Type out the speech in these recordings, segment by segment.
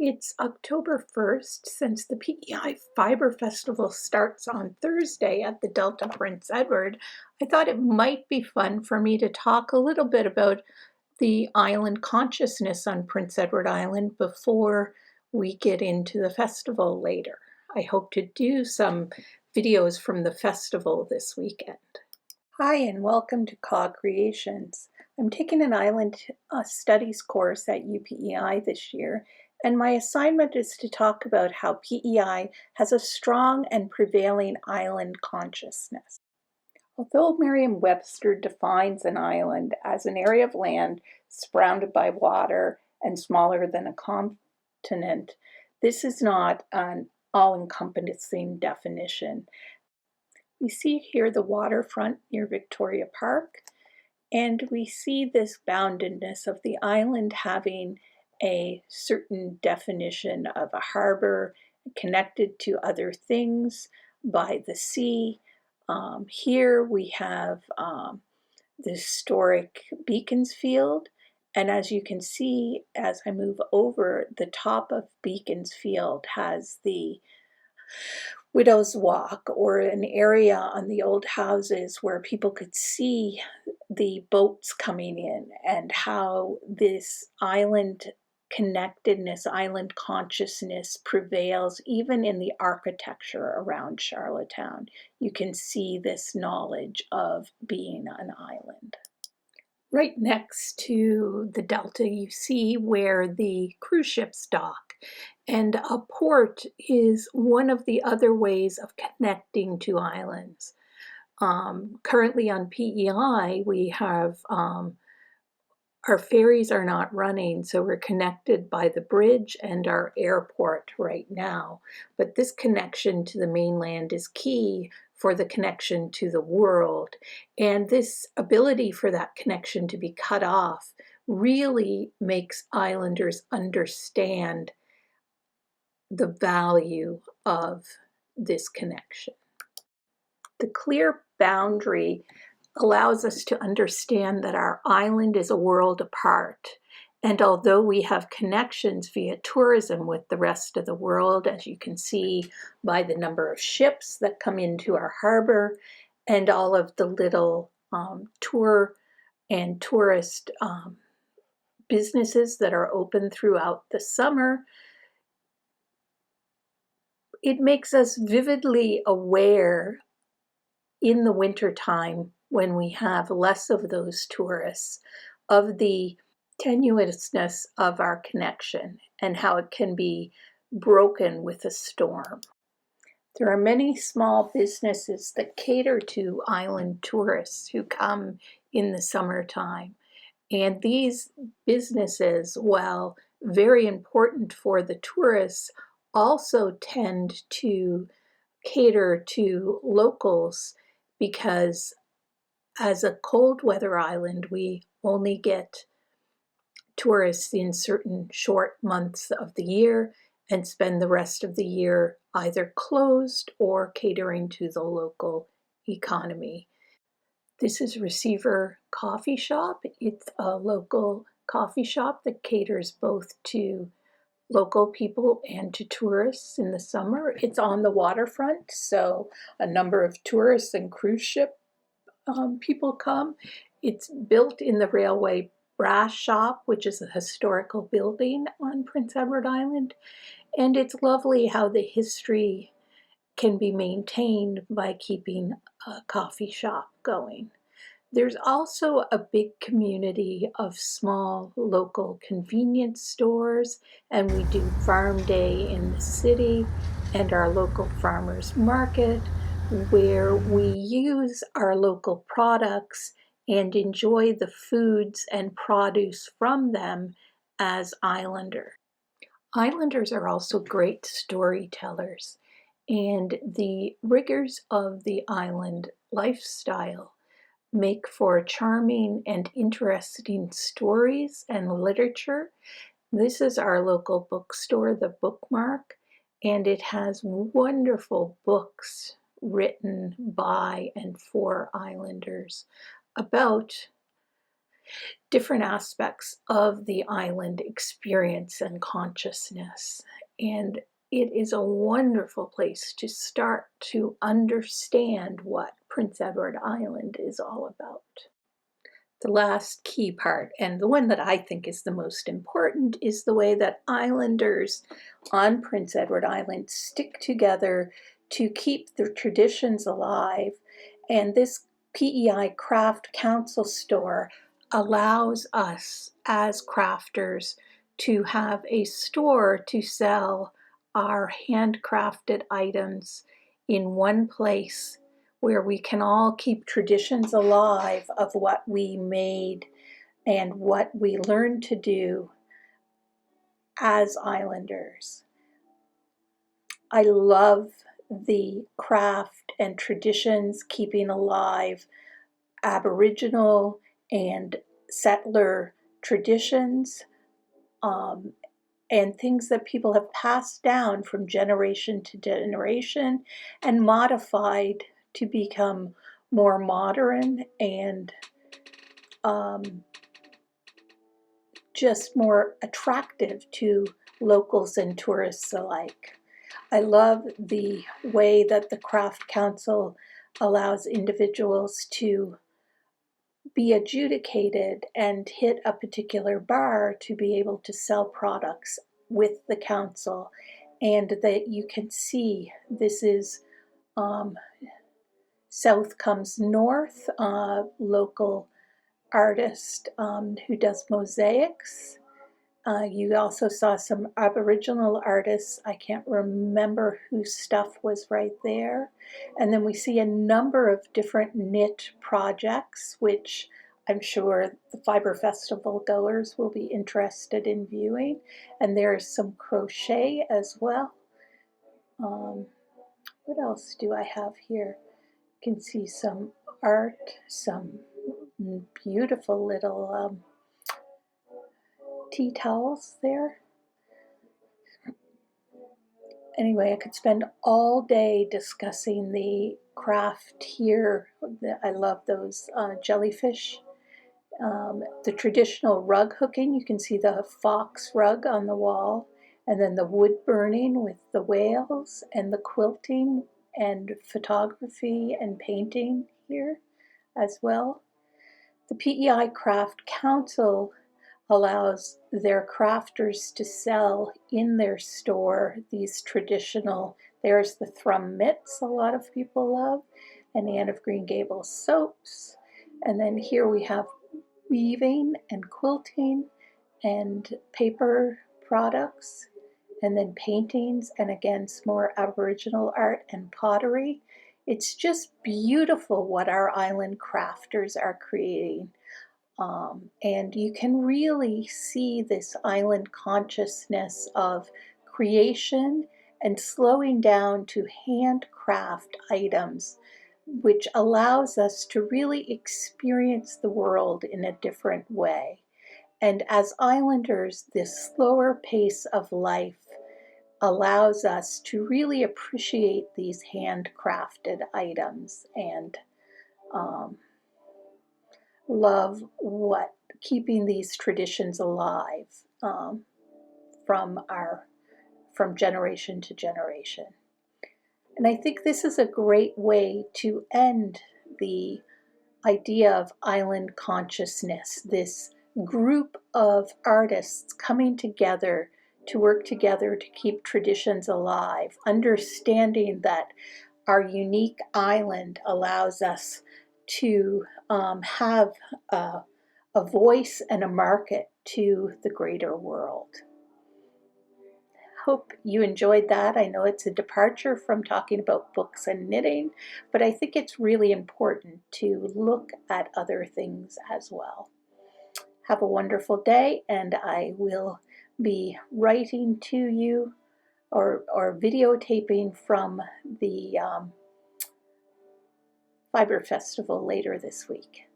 It's October 1st. Since the PEI Fibre Festival starts on Thursday at the Delta Prince Edward, I thought it might be fun for me to talk a little bit about the island consciousness on Prince Edward Island before we get into the festival later. I hope to do some videos from the festival this weekend. Hi, and welcome to Co-Creations. I'm taking an island studies course at UPEI this year, and my assignment is to talk about how PEI has a strong and prevailing island consciousness. Although Merriam-Webster defines an island as an area of land surrounded by water and smaller than a continent, this is not an all-encompassing definition. We see here the waterfront near Victoria Park, and we see this boundedness of the island having a certain definition of a harbor connected to other things by the sea. Here we have the historic Beaconsfield, and as you can see, as I move over, the top of Beaconsfield has the Widow's Walk, or an area on the old houses where people could see the boats coming in, and how this island connectedness, island consciousness prevails even in the architecture around Charlottetown. You can see this knowledge of being an island. Right next to the Delta, you see where the cruise ships dock, and a port is one of the other ways of connecting to islands. Currently on PEI, we have our ferries are not running, so we're connected by the bridge and our airport right now. But this connection to the mainland is key for the connection to the world. And this ability for that connection to be cut off really makes islanders understand the value of this connection. The clear boundary allows us to understand that our island is a world apart. And although we have connections via tourism with the rest of the world, as you can see by the number of ships that come into our harbor and all of the little tour and tourist businesses that are open throughout the summer, it makes us vividly aware in the wintertime, when we have less of those tourists, of the tenuousness of our connection and how it can be broken with a storm. There are many small businesses that cater to island tourists who come in the summertime. And these businesses, while very important for the tourists, also tend to cater to locals, because as a cold weather island, we only get tourists in certain short months of the year and spend the rest of the year either closed or catering to the local economy. This is Receiver Coffee Shop. It's a local coffee shop that caters both to local people and to tourists in the summer. It's on the waterfront, so a number of tourists and cruise ship people come. It's built in the railway brass shop, which is a historical building on Prince Edward Island. And it's lovely how the history can be maintained by keeping a coffee shop going. There's also a big community of small local convenience stores, and we do Farm Day in the city and our local farmers market, where we use our local products and enjoy the foods and produce from them as islanders. Islanders are also great storytellers, and the rigors of the island lifestyle make for charming and interesting stories and literature. This is our local bookstore, The Bookmark, and it has wonderful books written by and for islanders about different aspects of the island experience and consciousness. And it is a wonderful place to start to understand what Prince Edward Island is all about. The last key part, and the one that I think is the most important, is the way that islanders on Prince Edward Island stick together to keep their traditions alive. And this PEI Craft Council store allows us as crafters to have a store to sell our handcrafted items in one place, where we can all keep traditions alive of what we made and what we learned to do as islanders. I love the craft and traditions keeping alive Aboriginal and settler traditions, and things that people have passed down from generation to generation and modified to become more modern and just more attractive to locals and tourists alike. I love the way that the Craft Council allows individuals to be adjudicated and hit a particular bar to be able to sell products with the council, and that you can see this is South Comes North, local artist who does mosaics. You also saw some Aboriginal artists. I can't remember whose stuff was right there. And then we see a number of different knit projects, which I'm sure the Fibre Festival goers will be interested in viewing. And there's some crochet as well. What else do I have here? You can see some art, some beautiful little tea towels there. Anyway, I could spend all day discussing the craft here. I love those jellyfish. The traditional rug hooking, you can see the fox rug on the wall, and then the wood burning with the whales, and the quilting and photography and painting here as well. The PEI Craft Council allows their crafters to sell in their store these traditional, there's the thrum mitts a lot of people love, and Anne of Green Gables soaps. And then here we have weaving and quilting and paper products, and then paintings, and again some more Aboriginal art and pottery. It's just beautiful what our island crafters are creating. And you can really see this island consciousness of creation and slowing down to handcraft items, which allows us to really experience the world in a different way. And as islanders, this slower pace of life allows us to really appreciate these handcrafted items and love what keeping these traditions alive from generation to generation. And I think this is a great way to end the idea of island consciousness, this group of artists coming together to work together to keep traditions alive, understanding that our unique island allows us to have a voice and a market to the greater world. Hope you enjoyed that. I know it's a departure from talking about books and knitting, but I think it's really important to look at other things as well. Have a wonderful day, and I will be writing to you or videotaping from the Fibre Festival later this week.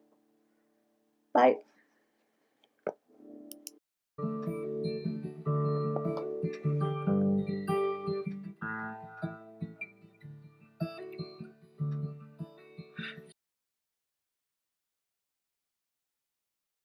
Bye.